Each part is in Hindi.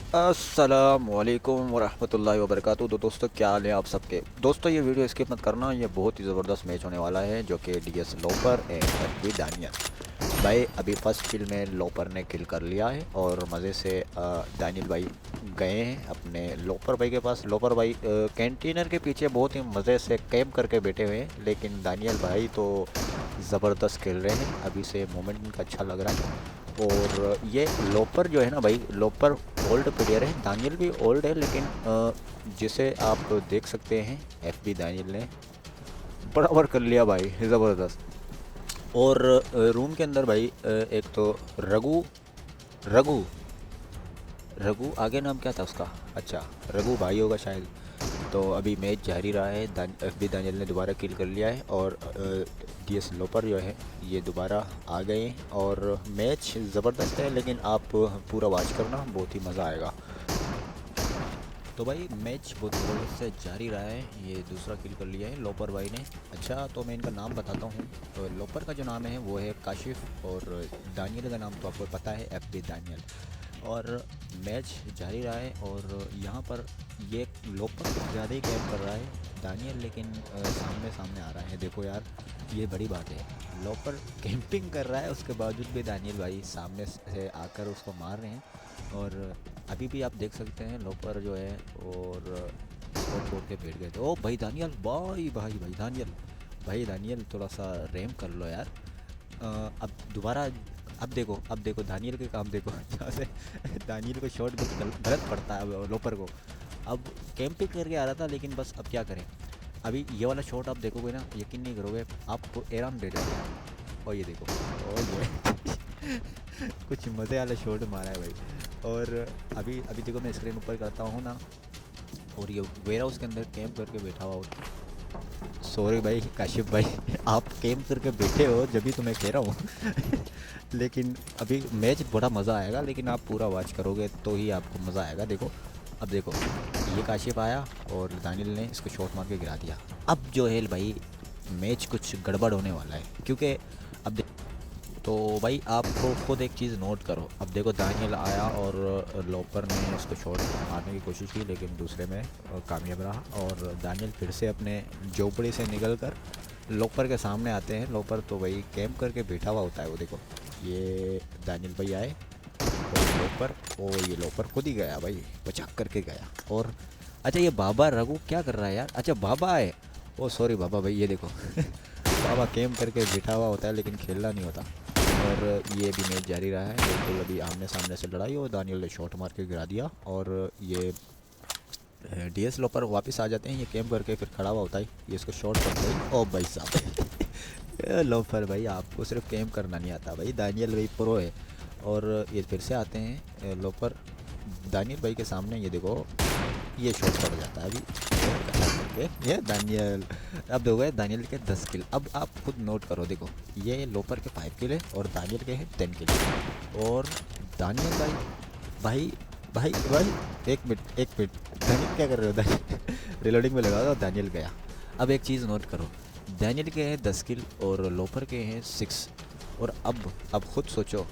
अस्सलामुअलैकुम वरहमतुल्लाहि वबरकातुहू। तो दोस्तों क्या हाल है आप सबके। दोस्तों ये वीडियो स्किप मत करना, ये बहुत ही ज़बरदस्त मैच होने वाला है जो कि डीएस लोपर एंड एफबी दानियल। भाई अभी फर्स्ट किल में लोपर ने किल कर लिया है और मज़े से दानियल भाई गए हैं अपने लोपर भाई के पास। लोपर भाई कैंटीनर के पीछे बहुत ही मज़े से कैंप करके बैठे हुए हैं, लेकिन दानियल भाई तो ज़बरदस्त खेल रहे हैं। अभी से मोमेंट इनका अच्छा लग रहा है। और ये लोपर जो है ना भाई, लोपर ओल्ड प्लेयर है, दानियल भी ओल्ड है, लेकिन जिसे आप देख सकते हैं एफबी दानियल ने बराबर कर लिया भाई, ज़बरदस्त। और रूम के अंदर भाई एक तो रघु रघु रघु आगे नाम क्या था उसका, अच्छा रघु भाई होगा शायद। तो अभी मैच जारी रहा है, एफबी दानियल ने दोबारा किल कर लिया है और डीएस लोपर जो है ये दोबारा आ गए हैं। और मैच ज़बरदस्त है, लेकिन आप पूरा वॉच करना, बहुत ही मज़ा आएगा। तो भाई मैच बहुत ज़बरदस्त से जारी रहा है, ये दूसरा किल कर लिया है लोपर भाई ने। अच्छा तो मैं इनका नाम बताता हूँ। तो लोपर का जो नाम है वो है काशिफ, और दानियल का नाम तो आपको पता है एफबी दानियल। और मैच जारी रहा है और यहाँ पर ये लोपर कुछ ज़्यादा ही कैम कर रहा है दानियल, लेकिन सामने सामने आ रहा है। देखो यार ये बड़ी बात है, लोपर कैंपिंग कर रहा है उसके बावजूद भी दानियल भाई सामने से आकर उसको मार रहे हैं। और अभी भी आप देख सकते हैं लोपर जो है और इसको छोड़ के बैठ गए थे। ओ भाई दानियल, भाई दानियल, भाई दानियल थोड़ा सा रैम कर लो यार। अब दोबारा, अब देखो दानियल के काम देखो जहाँ से दानियल को शॉट गलत पड़ता है लोपर को। अब कैंपिंग करके आ रहा था, लेकिन बस अब क्या करें। अभी ये वाला शॉट आप देखोगे ना, यकीन नहीं करोगे, आपको आराम दे जाएगा। और ये देखो, और ये कुछ मज़े वाला शॉट मारा है भाई। और अभी अभी देखो मैं स्क्रीन ऊपर करता हूँ ना, और ये वेयर हाउस के अंदर कैंप करके बैठा हुआ। सॉरी भाई काशिफ भाई आप कैंप करके बैठे हो जब भी तुम्हें कह रहा हूँ लेकिन अभी मैच बड़ा मज़ा आएगा, लेकिन आप पूरा वॉच करोगे तो ही आपको मज़ा आएगा। देखो अब देखो, ये काशिफ आया और दानियल ने इसको शॉट मार के गिरा दिया। अब जो है भाई मैच कुछ गड़बड़ होने वाला है, क्योंकि अब तो भाई आपको खुद एक चीज़ नोट करो। अब देखो दानियल आया और लोपर ने इसको शॉट मारने की कोशिश की, लेकिन दूसरे में कामयाब रहा। और दानियल फिर से अपने झोपड़ी से निकल कर लोपर के सामने आते हैं। लोपर तो भाई कैंप करके बैठा हुआ होता है। वो देखो ये दानियल भाई आए और लोपर, ओ ये लोपर खुद ही गया भाई, बचा करके गया। और अच्छा ये बाबा रघु क्या कर रहा है यार, अच्छा बाबा है, ओ सॉरी बाबा भाई, ये देखो बाबा कैंप करके बैठा हुआ होता है लेकिन खेलना नहीं होता। और ये भी मैच जारी रहा है, बिल्कुल अभी आमने सामने से लड़ाई और दानियल ने शॉट मार के गिरा दिया। और ये डीएस लोपर वापस आ जाते हैं, ये कैंप करके फिर खड़ा हुआ होता है, ये इसको शॉट करते हैं। ओ भाई साहब लोफर भाई आपको सिर्फ कैंप करना नहीं आता भाई, दानियल भाई प्रो है। और ये फिर से आते हैं लोपर दानियल भाई के सामने, ये देखो ये शॉट पड़ जाता है अभी ये दानियल। अब हो गए दानियल के 10 किल। अब आप खुद नोट करो, देखो ये लोपर के 5 किल है और दानियल के हैं 10 किल। और दानियल भाई भाई भाई भाई एक मिनट दानियल क्या कर रहे हो दानियल रिलोडिंग में लगा दो, दानियल गया। अब एक चीज़ नोट करो, दानियल के हैं 10 किल और लोपर के हैं 6। और अब खुद सोचो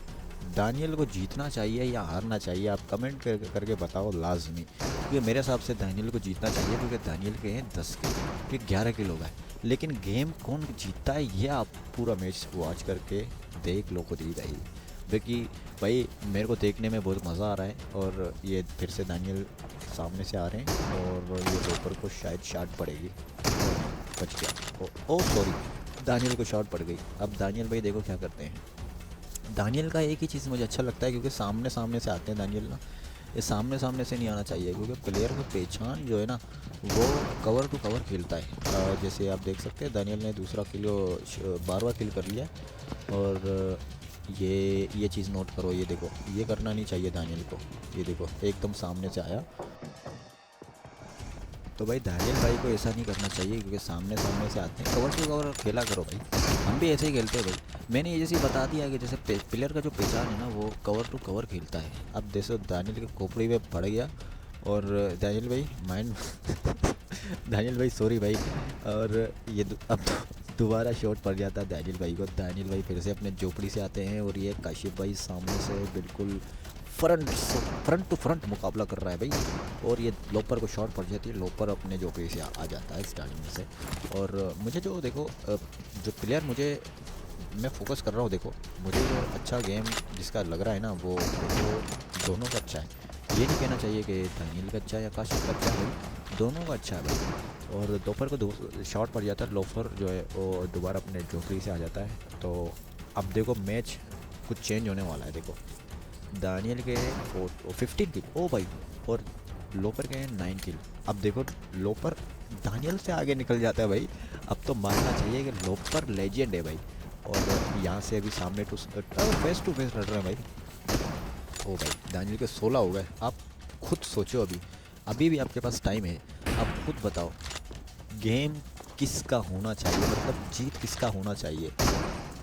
दानियल को जीतना चाहिए या हारना चाहिए, आप कमेंट करके बताओ लाजमी। क्योंकि मेरे हिसाब से दानियल को जीतना चाहिए, क्योंकि दानियल के हैं 10 किल, ये 11 किल हो गए। लेकिन गेम कौन जीतता है ये आप पूरा मैच वॉच करके देख लो खुद ही भाई। क्योंकि भाई मेरे को देखने में बहुत मज़ा आ रहा है। और ये फिर से दानियल सामने से आ रहे हैं और ये लोपर को शायद शॉट पड़ेगी, बच गया। ओ सॉरी, दानियल को शॉट पड़ गई। अब दानियल भाई देखो क्या करते हैं। दानियल का एक ही चीज़ मुझे अच्छा लगता है, क्योंकि सामने सामने से आते हैं दानियल ना, ये सामने सामने से नहीं आना चाहिए, क्योंकि प्लेयर की पहचान जो है ना वो कवर टू कवर खेलता है। जैसे आप देख सकते हैं दानियल ने दूसरा किल 12वां किल कर लिया। और ये चीज़ नोट करो, ये देखो ये करना नहीं चाहिए दानियल को, ये देखो एकदम सामने से आया। तो भाई दानियल भाई को ऐसा नहीं करना चाहिए, क्योंकि सामने सामने से आते हैं, कवर टू कवर खेला करो भाई। हम भी ऐसे ही खेलते हैं भाई। मैंने ये जैसे बता दिया कि जैसे प्लेयर का जो पहचान है ना वो कवर टू कवर खेलता है। अब जैसे दानियल के खोपड़ी में पड़ गया और दानियल भाई माइंड दानियल भाई सॉरी भाई। और ये अब दोबारा शॉट पड़ जाता है दानियल भाई को। दानियल भाई फिर से अपने झोपड़ी से आते हैं और ये काशिफ भाई सामने से बिल्कुल फ्रंट टू फ्रंट मुकाबला कर रहा है भाई। और ये लोपर को शॉट पड़ जाती है, लोपर अपने झोपड़ी से आ जाता है स्टार्टिंग में से। और मुझे जो देखो जो प्लेयर मुझे मैं फोकस कर रहा हूँ, देखो मुझे जो अच्छा गेम जिसका लग रहा है ना वो देखो दोनों का अच्छा है। ये नहीं कहना चाहिए कि दानियल का अच्छा है या काशिफ का अच्छा है, भाई दोनों का अच्छा है भाई। और दोपहर को दो शॉट पड़ जाता है, लोफर जो है वो दोबारा अपने झोपड़ी से आ जाता है। तो अब देखो मैच कुछ चेंज होने वाला है। देखो दानियल के 15 किल ओ भाई, और लोपर के 9 किल। अब देखो लोपर दानियल से आगे निकल जाता है भाई। अब तो मानना चाहिए कि लोपर लेजेंड है भाई। और यहाँ से अभी सामने फेस टू फेस लड़ रहे हैं भाई। ओ भाई दानियल के 16 हो गए। आप खुद सोचो, अभी अभी भी आपके पास टाइम है। आप खुद बताओ गेम किसका होना चाहिए, मतलब जीत किसका होना चाहिए।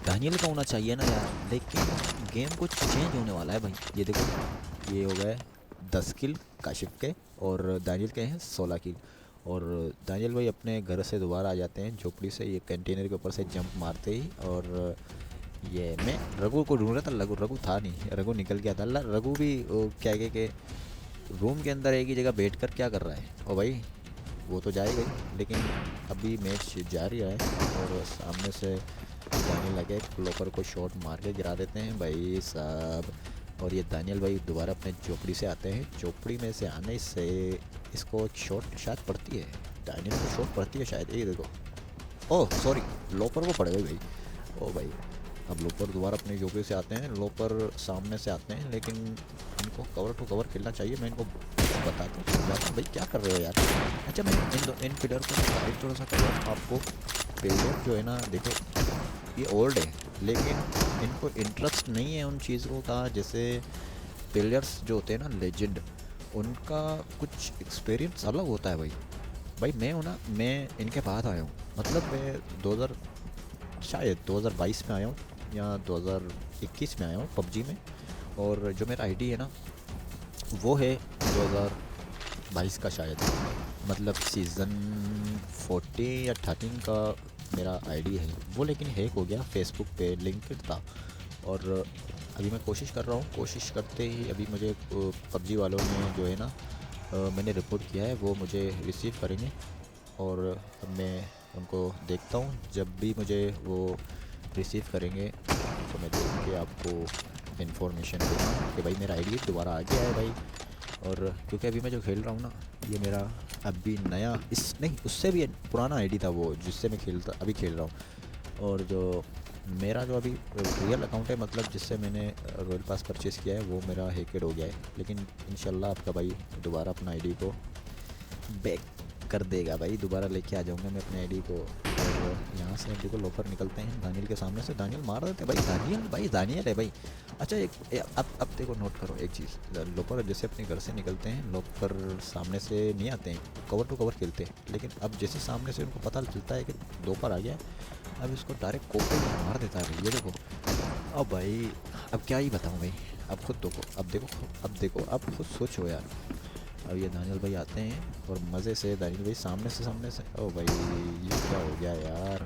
दानियल का होना चाहिए ना यार, लेकिन गेम कुछ चेंज होने वाला है भाई। ये देखो ये हो गए 10 किल काशिफ के, और दानियल के हैं 16 किल। और दानियल भाई अपने घर से दोबारा आ जाते हैं झोपड़ी से, ये कंटेनर के ऊपर से जंप मारते ही। और ये मैं रघु को ढूंढ रहा था, रघु था नहीं, रघु निकल गया था। रघु भी क्या कहे कि रूम के अंदर एक ही जगह बैठ कर क्या कर रहा है। ओ भाई वो तो जाएगा ही, लेकिन अभी मैच जारी है। और सामने से जाने लगे, क्लोपर को शॉट मार के गिरा देते हैं भाई साहब। और ये दानियल भाई दोबारा अपने चौपड़ी से आते हैं। चौपड़ी में से आने से इसको एक शॉट शायद पड़ती है, दानियल को शॉट पड़ती है शायद। ये देखो, ओह सॉरी लोपर को पड़ गई भाई। ओ भाई अब लोपर दोबारा अपने चौपड़ी से आते हैं, लोपर सामने से आते हैं, लेकिन इनको कवर टू कवर खेलना चाहिए। मैं इनको बताता हूँ, समझाता भाई क्या कर रहे हो यार। अच्छा मैं इन प्लेयर को गाइड थोड़ा सा कर आपको। प्लेयर जो है ना देखो ये ओल्ड है, लेकिन इनको इंटरेस्ट नहीं है उन चीज़ों का। जैसे प्लेयर्स जो होते हैं ना लेजेंड, उनका कुछ एक्सपीरियंस अलग होता है भाई। भाई मैं हूँ ना, मैं इनके बाद आया हूँ, मतलब मैं 2000 शायद 2022 में आया हूँ या 2021 में आया हूँ पबजी में। और जो मेरा आईडी है ना वो है 2022 का शायद, मतलब सीज़न 14 या 13 का मेरा आईडी है वो। लेकिन हैक हो गया, फेसबुक पे लिंक्ड था। और अभी मैं कोशिश कर रहा हूँ, कोशिश करते ही अभी मुझे पबजी वालों ने जो है ना मैंने रिपोर्ट किया है, वो मुझे रिसीव करेंगे। और मैं उनको देखता हूँ, जब भी मुझे वो रिसीव करेंगे तो मैं देख के आपको इन्फॉर्मेशन दूँगा कि भाई मेरा आईडी दोबारा आ गया है भाई। और क्योंकि अभी मैं जो खेल रहा हूँ ना ये मेरा अभी नया इस नहीं उससे भी पुराना आईडी था वो, जिससे मैं अभी खेल रहा हूँ। और जो मेरा जो अभी रियल अकाउंट है, मतलब जिससे मैंने रॉयल पास परचेज़ किया है, वो मेरा हैकेड हो गया है। लेकिन इंशाल्लाह आपका भाई दोबारा अपना आईडी को बैक कर देगा भाई, दोबारा लेके आ जाऊँगा मैं अपने आईडी को। और यहाँ से देखो लोफर निकलते हैं दानियल के सामने से, दानियल मार देते भाई। दानियल है भाई। अच्छा अब देखो नोट करो एक चीज़, लोफर जैसे अपने घर से निकलते हैं, लोफर सामने से नहीं आते हैं, कवर टू कवर खेलते हैं। लेकिन अब जैसे सामने से उनको पता चलता है कि लोफर आ गया है, अब इसको डायरेक्ट कोपे में मार देता है भाई। ये देखो अब भाई अब क्या ही बताऊँ भाई, अब खुद देखो अब खुद सोचो यार। अब ये दानियल भाई आते हैं और मज़े से दानियल भाई सामने से ओ भाई ये क्या हो गया यार।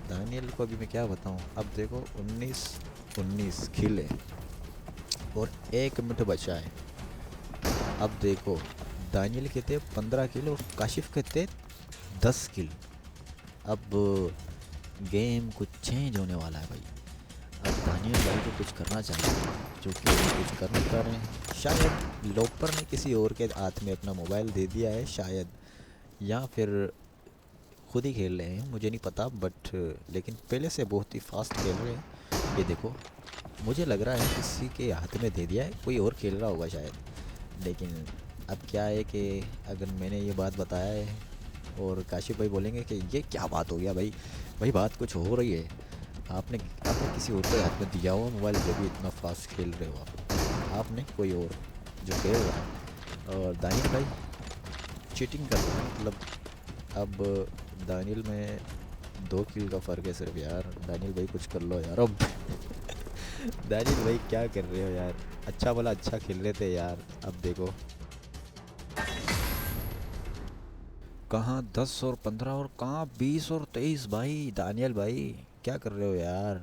दानियल को अभी मैं क्या बताऊं। अब देखो 19 किल है और 1 मिनट बचा है। अब देखो दानियल के थे 15 किल और काशिफ के थे 10 किल। अब गेम कुछ चेंज होने वाला है भाई। अब दानियल भाई को कुछ करना चाहिए, जो कि कुछ कर नहीं पा रहे हैं। शायद लोपर ने किसी और के हाथ में अपना मोबाइल दे दिया है शायद, या फिर खुद ही खेल रहे हैं, मुझे नहीं पता। बट लेकिन पहले से बहुत ही फास्ट खेल रहे हैं। ये देखो मुझे लग रहा है किसी के हाथ में दे दिया है, कोई और खेल रहा होगा शायद। लेकिन अब क्या है कि अगर मैंने ये बात बताया है और काशिफ भाई बोलेंगे कि ये क्या बात हो गया भाई, भाई बात कुछ हो रही है। आपने किसी और के हाथ में दिया हुआ मोबाइल जब भी इतना फास्ट खेल रहे हो आपने कोई और जो खेल रहा है। और दानियल भाई चीटिंग कर रहे हैं, मतलब अब दानियल में 2 किल का फ़र्क है सिर्फ यार। दानियल भाई कुछ कर लो यार अब दानियल भाई क्या कर रहे हो यार, अच्छा वाला अच्छा खेल रहे थे यार। अब देखो कहाँ 10 और 15 और कहाँ 20 और 23 भाई। दानियल भाई क्या कर रहे हो यार।